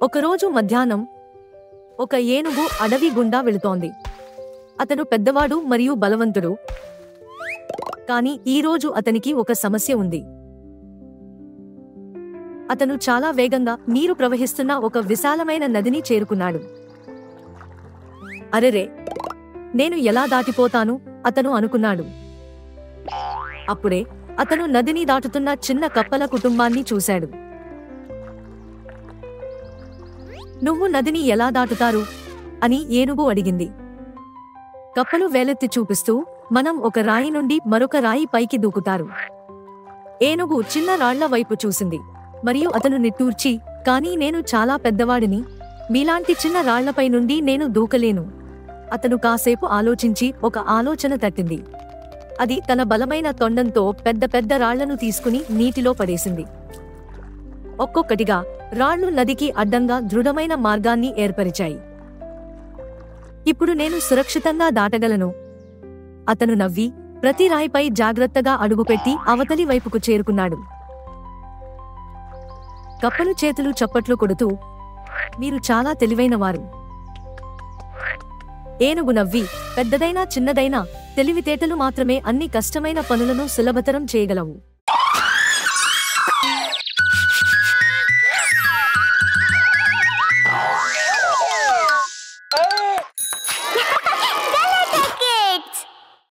ఒకరోజు మధ్యాహ్నం ఒక ఏనుగు అడవి గుండా వెళుతోంది. అతను పెద్దవాడు మరియు బలవంతుడు. కానీ ఈరోజు అతనికి ఒక సమస్య ఉంది. అతను చాలా వేగంగా నీరు ప్రవహిస్తున్న ఒక విశాలమైన నదిని చేరుకున్నాడు. అరెరే, నేను ఎలా దాటిపోతాను అతను అనుకున్నాడు. అప్పుడే అతను నదిని దాటుతున్న చిన్న కప్పల కుటుంబాన్ని చూశాడు. నువ్వు నదిని ఎలా దాటుతారు అని ఏనుగు అడిగింది. కప్పలు వేలెత్తి చూపిస్తూ, మనం ఒక రాయి నుండి మరొక రాయి పైకి దూకుతారు. ఏనుగు చిన్న రాళ్ల వైపు చూసింది మరియు అతను నిట్టూర్చి, కానీ నేను చాలా పెద్దవాడిని, మీలాంటి చిన్న రాళ్లపై నుండి నేను దూకలేను. అతను కాసేపు ఆలోచించి ఒక ఆలోచన తట్టింది. అది తన బలమైన తొండంతో పెద్ద పెద్ద రాళ్లను తీసుకుని నీటిలో పడేసింది. ఒక్కొక్కటిగా రాళ్లు నదికి అడ్డంగా దృఢమైన మార్గాన్ని ఏర్పరిచాయి. ఇప్పుడు నేను సురక్షితంగా దాటగలను. అతను నవ్వి ప్రతి రాయిపై జాగ్రత్తగా అడుగుపెట్టి అవతలి వైపుకు చేరుకున్నాడు. కప్పలు చేతులు చప్పట్లు కొడుతూ, మీరు చాలా తెలివైనవారు. ఏనుగు నవ్వి, పెద్దదైనా చిన్నదైనా తెలివితేటలు మాత్రమే అన్ని కష్టమైన పనులను సులభతరం చేయగలవు.